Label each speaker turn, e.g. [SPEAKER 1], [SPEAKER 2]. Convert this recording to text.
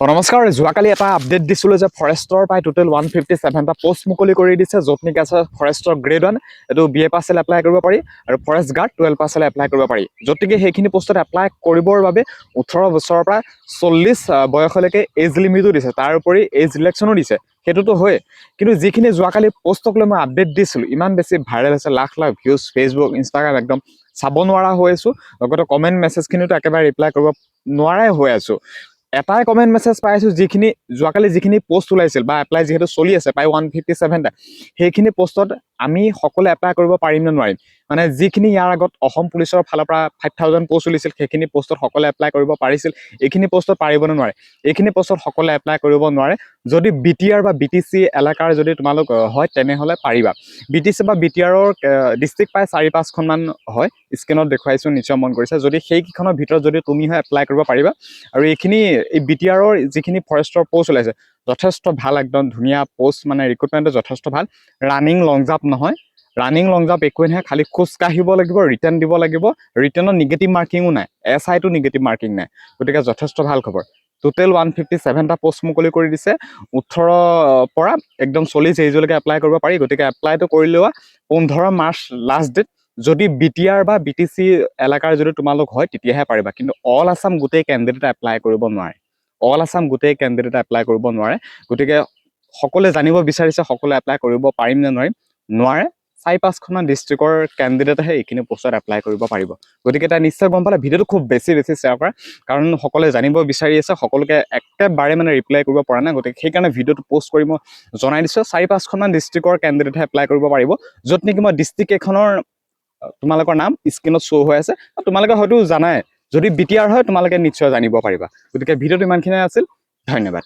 [SPEAKER 1] নমস্কাৰ যোৱাকালি এটা আপডেট দিছিলোঁ যে ফৰেষ্টৰ প্ৰায় টোটেল 157টা পোষ্ট মুকলি কৰি দিছে য'ত নেকি আছে ফৰেষ্টৰ গ্ৰেড 1 এইটো BA পাৰ্চেল এপ্লাই কৰিব পাৰি আৰু ফৰেষ্ট গাৰ্ড 12 পাৰ্চেল এপ্লাই কৰিব পাৰি য'ত নেকি সেইখিনি পোষ্টত এপ্লাই কৰিবৰ বাবে 18 বছৰৰ পৰা 40 বয়সলৈকে এজ লিমিটো দিছে তাৰ উপৰি এজ ৰিলেক্সনো দিছে সেইটোতো হয় কিন্তু যিখিনি যোৱাকালি পোষ্টক লৈ মই আপডেট দিছিলোঁ ইমান বেছি ভাইৰেল হৈছে lakh lakh views Facebook Instagram একদম চাব নোৱাৰা হৈ আছোঁ লগতে কমেণ্ট মেছেজখিনিতো একেবাৰে ৰিপ্লাই কৰিব নোৱাৰাই হৈ আছোঁ এটাই কমেণ্ট মেছেজ পাইছোঁ যিখিনি যোৱাকালি যিখিনি পোষ্ট ওলাইছিল বা এপ্লাই যিহেতু চলি আছে প্ৰায় 157টা সেইখিনি পোষ্টত আমি সকলোৱে এপ্লাই কৰিব পাৰিম নে নোৱাৰিম মানে যিখিনি ইয়াৰ আগত অসম পুলিচৰ ফালৰ পৰা 5000 পোষ্ট ওলাইছিল সেইখিনি পোষ্টত সকলোৱে এপ্লাই কৰিব পাৰিছিল এইখিনি পোষ্টত পাৰিব নে নোৱাৰে এইখিনি পোষ্টত সকলোৱে এপ্লাই কৰিব নোৱাৰে যদি BTR বা BTC এলেকাৰ যদি তোমালোক হয় তেনেহ'লে পাৰিবা BTC বা BTRৰ ডিষ্ট্ৰিক্ট প্ৰায় 4-5খনমান হয় স্ক্ৰীনত দেখুৱাইছোঁ নিশ্চয় মন কৰিছে যদি সেইকেইখনৰ ভিতৰত যদি তুমি হয় এপ্লাই কৰিব পাৰিবা আৰু এইখিনি এই BTRৰ যিখিনি ফৰেষ্টৰ পোষ্ট ওলাইছে যথেষ্ট ভাল একদম ধুনীয়া পোষ্ট মানে ৰিক্ৰুটমেণ্টটো যথেষ্ট ভাল ৰানিং লং জাম্প নহয় ৰানিং লং জাম্প একোৱে নহয় খালি খোজ কাঢ়িব লাগিব ৰিটাৰ্ণ দিব লাগিব ৰিটাৰ্ণত নিগেটিভ মাৰ্কিঙো নাই SIটো নিগেটিভ মাৰ্কিং নাই গতিকে যথেষ্ট ভাল খবৰ টোটেল 157টা পোষ্ট মুকলি কৰি দিছে 18 পৰা একদম 40 এজলৈকে এপ্লাই কৰিব পাৰি গতিকে এপ্লাইটো কৰি লোৱা 15 মাৰ্চ লাষ্ট ডেট যদি BTR বা BTC এলেকাৰ যদি তোমালোক হয় তেতিয়াহে পাৰিবা কিন্তু অল আছাম গোটেই কেণ্ডিডেট এপ্লাই কৰিব নোৱাৰে অল আছাম গোটেই কেণ্ডিডেট এপ্লাই কৰিব নোৱাৰে গতিকে সকলোৱে জানিব বিচাৰিছে সকলোৱে এপ্লাই কৰিব পাৰিম নে নোৱাৰে 4-5খনমান ডিষ্ট্ৰিক্টৰ কেণ্ডিডেটেহে এইখিনি পোষ্টত এপ্লাই কৰিব পাৰিব গতিকে এটা নিশ্চয় গম পালে ভিডিঅ'টো খুব বেছি শ্বেয়াৰ কৰা কাৰণ সকলোৱে জানিব বিচাৰি আছে সকলোকে একেবাৰে মানে ৰিপ্লাই কৰিব পৰা নাই গতিকে সেইকাৰণে ভিডিঅ'টো পোষ্ট কৰি মই জনাই দিছোঁ 4-5খনমান ডিষ্ট্ৰিক্টৰ কেণ্ডিডেটহে এপ্লাই কৰিব পাৰিব য'ত নেকি মই ডিষ্ট্ৰিক্ট এখনৰ তোমালোকৰ নাম স্ক্ৰীনত শ্ব' হৈ আছে তোমালোকে হয়তো জানাই যদি BTR হয় তোমালোকে নিশ্চয় জানিব পাৰিবা গতিকে ভিডিঅ'টো ইমানখিনিয়ে আছিল ধন্যবাদ